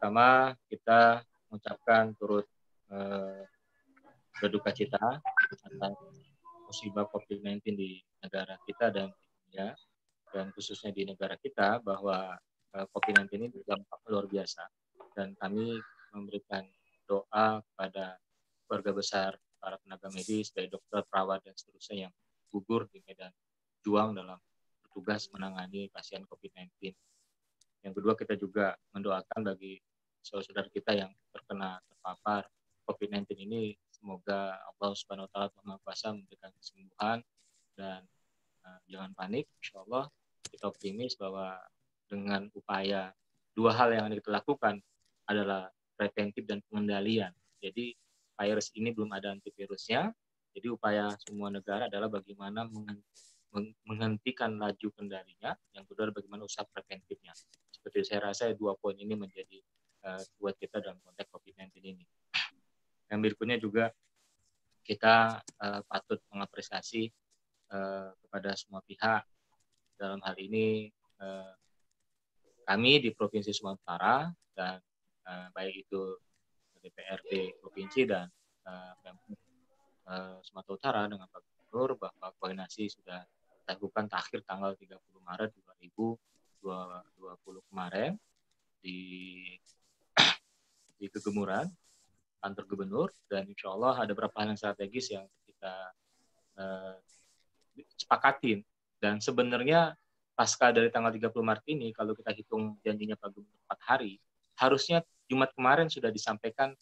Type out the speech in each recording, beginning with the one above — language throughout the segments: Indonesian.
pertama kita mengucapkan turut berduka cita atas musibah COVID-19 di negara kita dan di dunia, dan khususnya di negara kita, bahwa COVID-19 ini berdampak luar biasa, dan kami memberikan doa kepada keluarga besar para tenaga medis, dari dokter, perawat, dan seterusnya yang gugur di medan juang dalam bertugas menangani pasien COVID-19. Yang kedua, kita juga mendoakan bagi saudara kita yang terpapar COVID-19 ini, semoga Allah Subhanahu wa Ta'ala Maha Kuasa memberikan kesembuhan, dan jangan panik. Insya Allah kita optimis bahwa dengan upaya dua hal yang kita lakukan adalah preventif dan pengendalian. Jadi virus ini belum ada antivirusnya. Jadi upaya semua negara adalah bagaimana menghentikan laju kendalinya. Yang kedua adalah bagaimana usaha preventifnya. Seperti saya rasa dua poin ini menjadi buat kita dalam konteks COVID-19 ini. Yang berikutnya juga kita patut mengapresiasi kepada semua pihak. Dalam hal ini kami di Provinsi Sumatera Utara, dan baik itu DPRD Provinsi dan Sumatera Utara dengan Pak Gubernur, bahwa koordinasi sudah dilakukan akhir tanggal 30 Maret 2020 kemarin di Kegemuran, kantor gubernur, dan insya Allah ada beberapa hal yang strategis yang kita sepakatin. Dan sebenarnya pasca dari tanggal 30 Maret ini, kalau kita hitung janjinya Pak Gubernur 4 hari, harusnya Jumat kemarin sudah disampaikan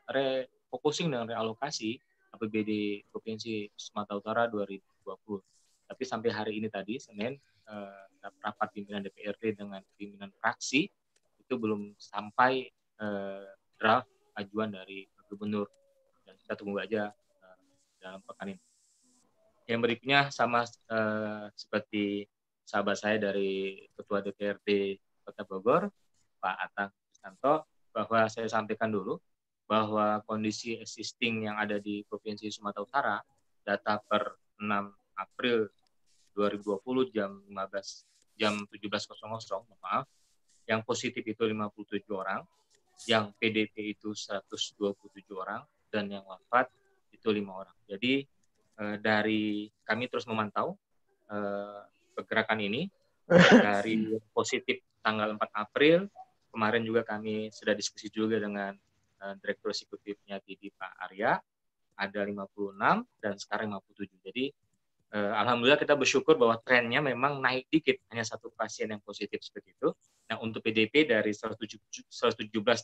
refocusing dengan realokasi APBD Provinsi Sumatera Utara 2020. Tapi sampai hari ini tadi, Senin, rapat pimpinan DPRD dengan pimpinan fraksi, itu belum sampai draft ajuan dari Pak Gubernur. Dan kita tunggu aja dalam pekan ini. Yang berikutnya sama seperti sahabat saya dari Ketua DPRD Kota Bogor, Pak Atang Kristanto, bahwa saya sampaikan dulu bahwa kondisi existing yang ada di Provinsi Sumatera Utara, data per 6 April 2020 jam 17.00, maaf, yang positif itu 57 orang, yang PDP itu 127 orang, dan yang wafat itu 5 orang. Jadi dari kami terus memantau pergerakan ini dari positif tanggal 4 April. Kemarin juga kami sudah diskusi juga dengan Direktur Eksekutifnya TIDI Pak Arya, ada 56 dan sekarang 57. Jadi alhamdulillah kita bersyukur bahwa trennya memang naik dikit, hanya satu pasien yang positif seperti itu. Nah, untuk PDP dari 117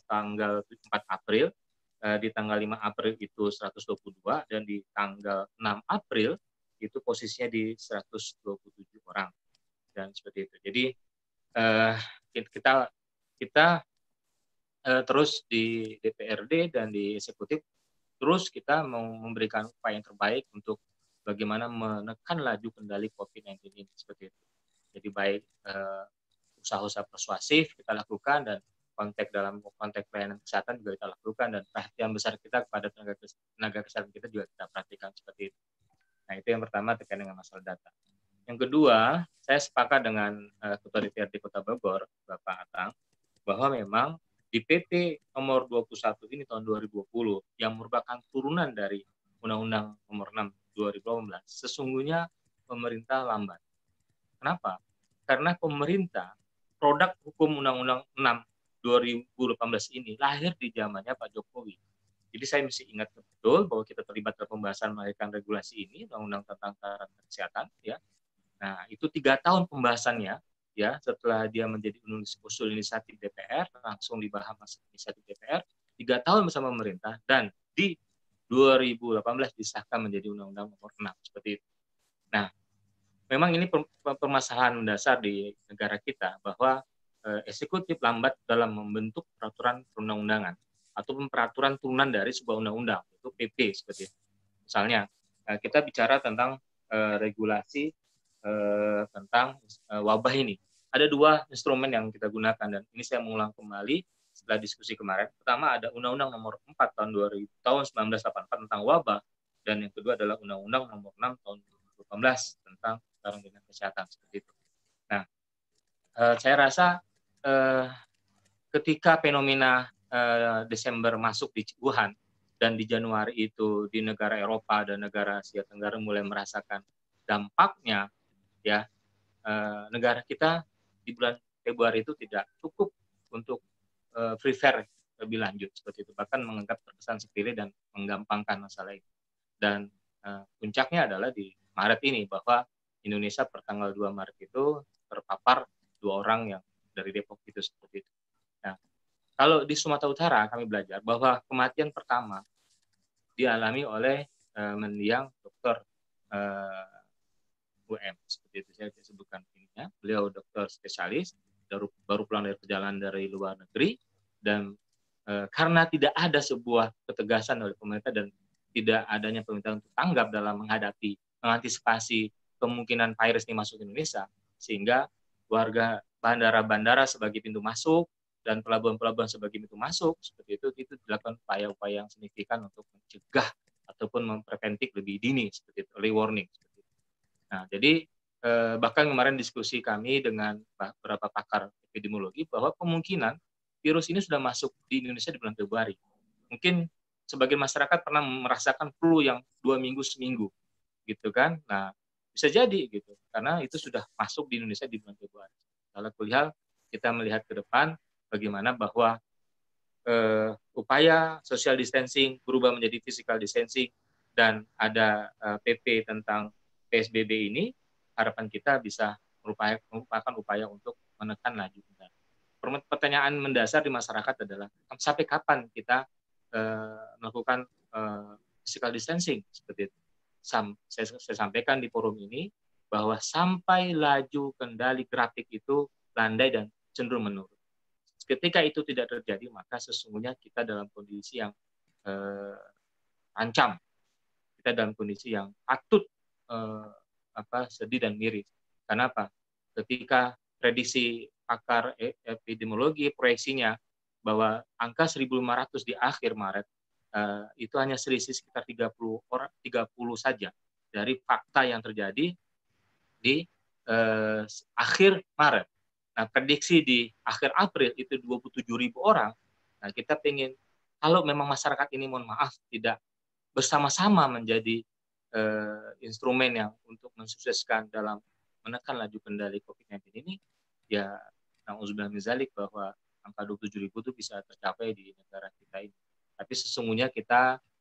tanggal 4 April, di tanggal 5 April itu 122, dan di tanggal 6 April itu posisinya di 127 orang, dan seperti itu. Jadi kita terus di DPRD dan di eksekutif terus kita mau memberikan upaya yang terbaik untuk bagaimana menekan laju kendali COVID-19 ini, seperti itu. Jadi baik usaha-usaha persuasif kita lakukan, dan dalam konteks pelayanan kesehatan juga kita lakukan, dan perhatian besar kita kepada tenaga kesehatan kita juga kita perhatikan seperti itu. Nah, itu yang pertama terkait dengan masalah data. Yang kedua, saya sepakat dengan Ketua DPRD Kota Bogor, Bapak Atang, bahwa memang di PP nomor 21 ini tahun 2020 yang merupakan turunan dari Undang-Undang nomor 6 2018, sesungguhnya pemerintah lambat. Kenapa? Karena pemerintah, produk hukum Undang-Undang 6 2018 ini lahir di zamannya Pak Jokowi. Jadi saya mesti ingat betul bahwa kita terlibat dalam pembahasan melahirkan regulasi ini, Undang-Undang tentang karantina kesehatan, ya. Nah, itu 3 tahun pembahasannya, ya, setelah dia menjadi usul inisiatif DPR, langsung dibahas inisiatif DPR, 3 tahun bersama pemerintah, dan di 2018 disahkan menjadi Undang-Undang nomor 6, seperti itu. Nah, memang ini permasalahan mendasar di negara kita, bahwa eksekutif lambat dalam membentuk peraturan perundang-undangan, ataupun peraturan turunan dari sebuah undang-undang, itu PP, seperti itu. Misalnya, kita bicara tentang regulasi tentang wabah ini. Ada 2 instrumen yang kita gunakan, dan ini saya mengulang kembali setelah diskusi kemarin. Pertama ada Undang-Undang nomor 4 tahun 1984 tentang wabah, dan yang kedua adalah Undang-Undang nomor 6 tahun 2018 tentang karantina kesehatan, seperti itu. Nah, saya rasa ketika fenomena Desember masuk di Wuhan dan di Januari itu di negara Eropa dan negara Asia Tenggara mulai merasakan dampaknya, ya negara kita di bulan Februari itu tidak cukup untuk prepare lebih lanjut seperti itu, bahkan menganggap terkesan sepele dan menggampangkan masalah itu. Dan puncaknya adalah di Maret ini, bahwa Indonesia per tanggal 2 Maret itu terpapar 2 orang yang dari Depok itu seperti itu. Nah, kalau di Sumatera Utara kami belajar bahwa kematian pertama dialami oleh mendiang Dr. UM seperti itu, saya sebutkan ininya. Beliau dokter spesialis, baru pulang dari perjalanan dari luar negeri, dan karena tidak ada sebuah ketegasan oleh pemerintah dan tidak adanya permintaan untuk tanggap dalam mengantisipasi kemungkinan virus ini masuk ke Indonesia, sehingga warga bandara-bandara sebagai pintu masuk dan pelabuhan-pelabuhan sebagai pintu masuk seperti itu dilakukan upaya-upaya yang signifikan untuk mencegah ataupun mempreventif lebih dini seperti itu, early warning seperti itu. Nah, jadi bahkan kemarin diskusi kami dengan beberapa pakar epidemiologi bahwa kemungkinan virus ini sudah masuk di Indonesia di bulan Februari. Mungkin sebagian masyarakat pernah merasakan flu yang 2 minggu seminggu, gitu kan? Nah, bisa jadi gitu, karena itu sudah masuk di Indonesia di bulan Februari. Kalau kuliah kita melihat ke depan bagaimana bahwa upaya social distancing berubah menjadi physical distancing dan ada PP tentang PSBB ini, harapan kita bisa merupakan upaya untuk menekan laju penularan. Pertanyaan mendasar di masyarakat adalah sampai kapan kita melakukan physical distancing seperti itu. Saya sampaikan di forum ini bahwa sampai laju kendali grafik itu landai dan cenderung menurun. Ketika itu tidak terjadi, maka sesungguhnya kita dalam kondisi yang ancam. Kita dalam kondisi yang patut sedih dan miris. Karena apa? Ketika prediksi pakar epidemiologi proyeksinya bahwa angka 1.500 di akhir Maret itu hanya selisih sekitar 30 saja dari fakta yang terjadi di akhir Maret. Nah, prediksi di akhir April itu 27.000 orang. Nah, kita pengen kalau memang masyarakat ini, mohon maaf, tidak bersama-sama menjadi instrumen yang untuk mensukseskan dalam menekan laju kendali COVID-19 ini, ya na'udzubillah min dzalik, bahwa angka 27.000 itu bisa tercapai di negara kita ini. Tapi sesungguhnya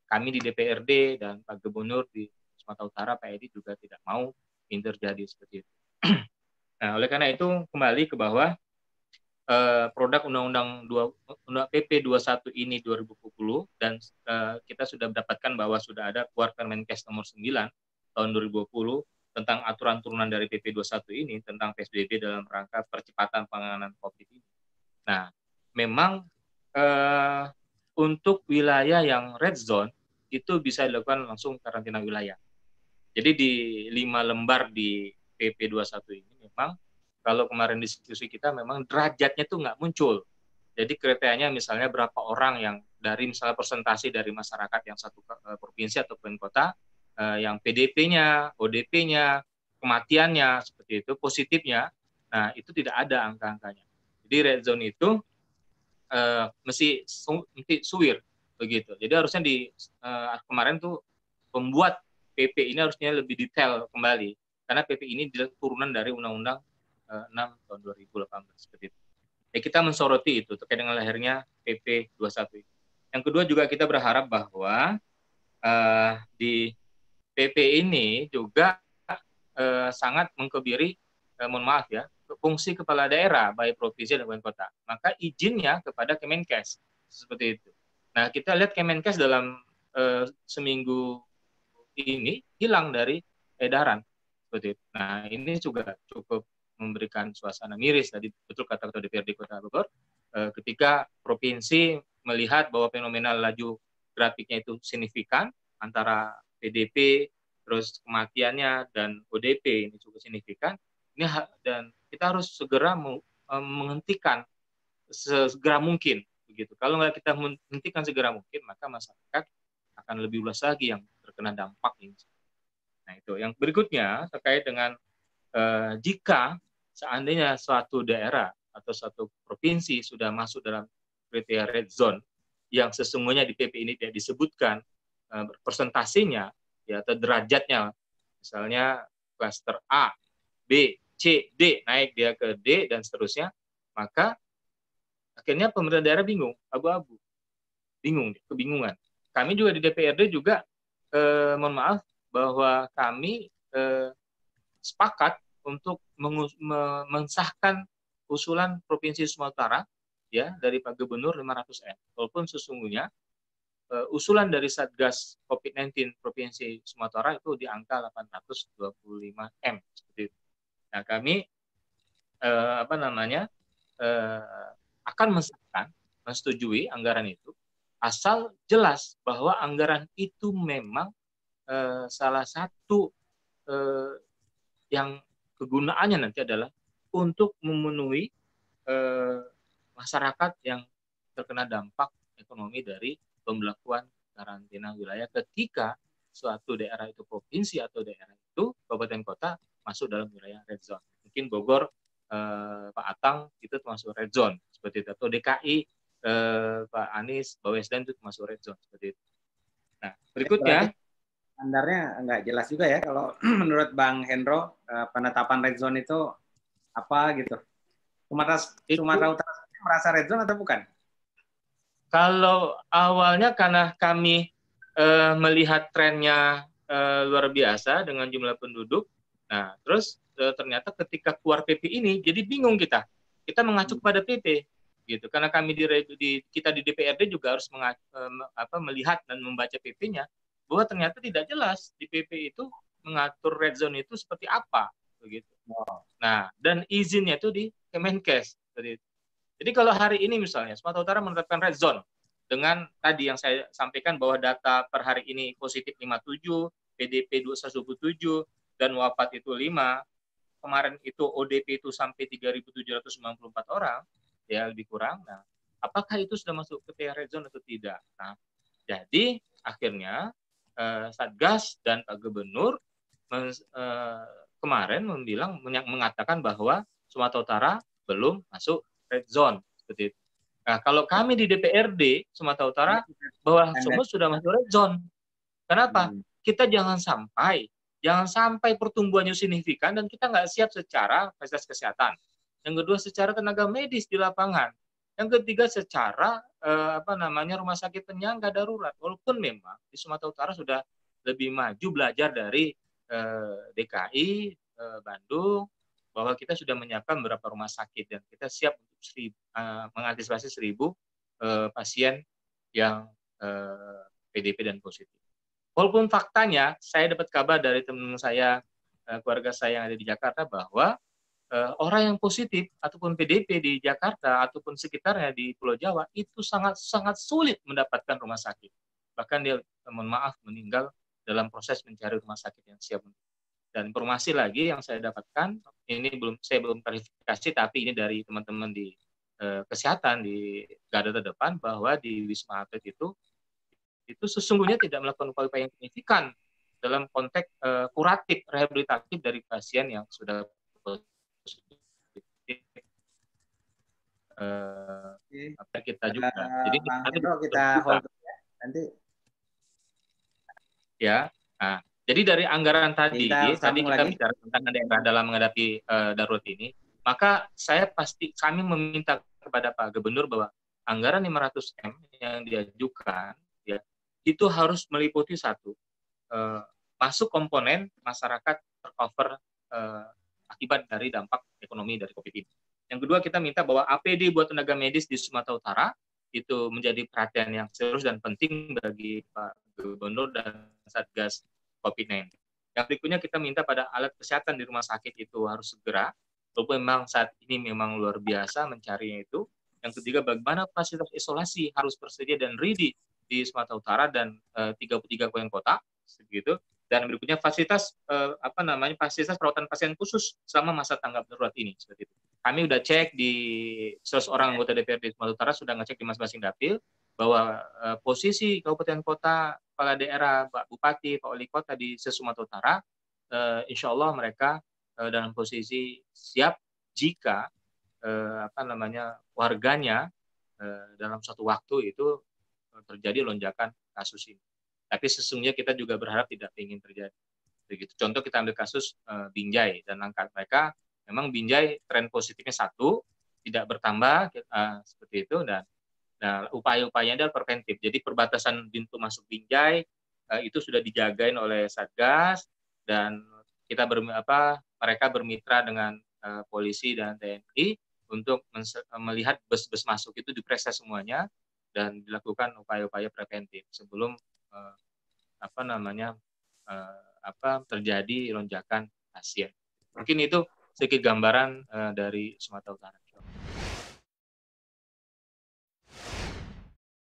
kami di DPRD dan Pak Gubernur di Sumatera Utara, Pak Edi, juga tidak mau ini terjadi seperti itu. Nah, oleh karena itu kembali ke bahwa produk Undang-Undang PP 21 ini 2020 dan kita sudah mendapatkan bahwa sudah ada keluar Permenkes nomor 9 tahun 2020 tentang aturan turunan dari PP 21 ini tentang PSBB dalam rangka percepatan penanganan COVID ini. Nah, memang untuk wilayah yang red zone itu bisa dilakukan langsung karantina wilayah. Jadi di 5 lembar di PP 21 ini memang kalau kemarin diskusi kita memang derajatnya itu nggak muncul. Jadi kriterianya misalnya berapa orang yang dari misalnya persentase dari masyarakat yang satu provinsi ataupun kota, yang PDP-nya, ODP-nya, kematiannya seperti itu, positifnya, nah itu tidak ada angka-angkanya. Jadi red zone itu mesti suwir begitu. Jadi harusnya di kemarin tuh pembuat PP ini harusnya lebih detail kembali karena PP ini turunan dari Undang-Undang 6 tahun 2018 seperti itu. Ya, kita mensoroti itu terkait dengan lahirnya PP 21 itu. Yang kedua juga kita berharap bahwa di PP ini juga sangat mengkebiri, mohon maaf ya, fungsi kepala daerah baik provinsi dan kota. Maka izinnya kepada Kemenkes seperti itu. Nah, kita lihat Kemenkes dalam seminggu ini hilang dari edaran seperti itu. Nah, ini juga cukup memberikan suasana miris tadi, betul kata Ketua DPRD Kota Bogor, ketika provinsi melihat bahwa fenomena laju grafiknya itu signifikan antara PDP terus kematiannya dan ODP ini cukup signifikan. Ini dan kita harus segera menghentikan segera mungkin begitu. Kalau nggak kita menghentikan segera mungkin, maka masyarakat akan lebih luas lagi yang terkena dampak ini. Nah, itu yang berikutnya terkait dengan jika seandainya suatu daerah atau satu provinsi sudah masuk dalam kriteria red zone yang sesungguhnya di PP ini tidak disebutkan persentasinya ya atau derajatnya, misalnya klaster A, B, C, D, naik dia ke D dan seterusnya, maka akhirnya pemerintah daerah bingung, abu-abu, bingung, kebingungan. Kami juga di DPRD juga mohon maaf bahwa kami sepakat untuk mensahkan usulan Provinsi Sumatera Utara ya dari Pak Gubernur 500M. Walaupun sesungguhnya usulan dari Satgas COVID-19 Provinsi Sumatera Utara itu di angka 825M seperti itu. Nah, kami akan mensahkan, menyetujui anggaran itu asal jelas bahwa anggaran itu memang salah satu yang kegunaannya nanti adalah untuk memenuhi masyarakat yang terkena dampak ekonomi dari pembelakuan karantina wilayah ketika suatu daerah itu provinsi atau daerah itu kabupaten kota masuk dalam wilayah red zone. Mungkin Bogor, Pak Atang itu termasuk red zone seperti itu, atau DKI Pak Anies, Bawesdan itu termasuk red zone seperti itu. Nah, berikutnya standarnya nggak jelas juga ya kalau menurut Bang Hendro, penetapan red zone itu apa gitu. Sumatera Utara merasa red zone atau bukan? Kalau awalnya karena kami melihat trennya luar biasa dengan jumlah penduduk, nah terus ternyata ketika keluar PP ini jadi bingung kita mengacu pada PP gitu, karena kami kita di DPRD juga harus melihat dan membaca PP-nya bahwa ternyata tidak jelas di PP itu mengatur red zone itu seperti apa begitu. Nah, dan izinnya itu di Kemenkes. Jadi kalau hari ini misalnya Sumatera Utara menetapkan red zone dengan tadi yang saya sampaikan bahwa data per hari ini positif 57, PDP 2127 dan wafat itu 5. Kemarin itu ODP itu sampai 3.794 orang, ya lebih kurang. Nah, apakah itu sudah masuk ke red zone atau tidak? Nah, jadi akhirnya Satgas dan Pak Gubernur kemarin mengatakan bahwa Sumatera Utara belum masuk red zone seperti itu. Nah, kalau kami di DPRD Sumatera Utara bahwa semua sudah masuk red zone. Kenapa? Kita jangan sampai pertumbuhannya signifikan dan kita nggak siap secara fasilitas kesehatan. Yang kedua secara tenaga medis di lapangan. Yang ketiga secara rumah sakit penyangga darurat. Walaupun memang di Sumatera Utara sudah lebih maju belajar dari DKI, Bandung, bahwa kita sudah menyiapkan beberapa rumah sakit dan kita siap untuk mengantisipasi 1.000 pasien yang PDP dan positif. Walaupun faktanya saya dapat kabar dari teman-teman saya, keluarga saya yang ada di Jakarta bahwa orang yang positif ataupun PDP di Jakarta ataupun sekitarnya di Pulau Jawa itu sangat sulit mendapatkan rumah sakit. Bahkan dia mohon maaf meninggal dalam proses mencari rumah sakit yang siap. Dan informasi lagi yang saya dapatkan, ini saya belum verifikasi, tapi ini dari teman-teman di kesehatan di garda terdepan bahwa di Wisma Atlet itu sesungguhnya tidak melakukan upaya-upaya yang signifikan dalam konteks kuratif rehabilitatif dari pasien yang sudah positif. Kita juga. Jadi kita hold ya. Nanti ya. Nah, jadi dari anggaran tadi kita lagi bicara tentang daerah dalam menghadapi darurat ini, maka kami meminta kepada Pak Gubernur bahwa anggaran 500M yang diajukan ya itu harus meliputi satu, masuk komponen masyarakat tercover akibat dari dampak ekonomi dari COVID ini. Yang kedua, kita minta bahwa APD buat tenaga medis di Sumatera Utara itu menjadi perhatian yang serius dan penting bagi Pak Gubernur dan Satgas COVID-19. Yang berikutnya kita minta pada alat kesehatan di rumah sakit itu harus segera, walaupun memang saat ini memang luar biasa mencarinya itu. Yang ketiga, bagaimana fasilitas isolasi harus tersedia dan ready di Sumatera Utara dan 33 kabupaten kota, segitu. Dan berikutnya fasilitas fasilitas perawatan pasien khusus selama masa tanggap darurat ini seperti itu. Kami udah cek di 100 orang anggota DPRD Sumatera Utara, sudah ngecek di masing-masing dapil bahwa posisi kabupaten kota, kepala daerah, Pak Bupati, Pak Wali Kota di Sumatera Utara, insya Allah mereka dalam posisi siap jika warganya dalam suatu waktu itu terjadi lonjakan kasus ini. Tapi sesungguhnya kita juga berharap tidak ingin terjadi. Begitu. Contoh kita ambil kasus Binjai dan angka mereka, memang Binjai tren positifnya 1, tidak bertambah seperti itu, dan upaya-upayanya adalah preventif. Jadi perbatasan pintu masuk Binjai itu sudah dijagain oleh Satgas, dan kita mereka bermitra dengan polisi dan TNI untuk melihat bus-bus masuk itu diperiksa semuanya dan dilakukan upaya-upaya preventif sebelum terjadi lonjakan pasien. Mungkin itu sedikit gambaran dari Sumatera Utara.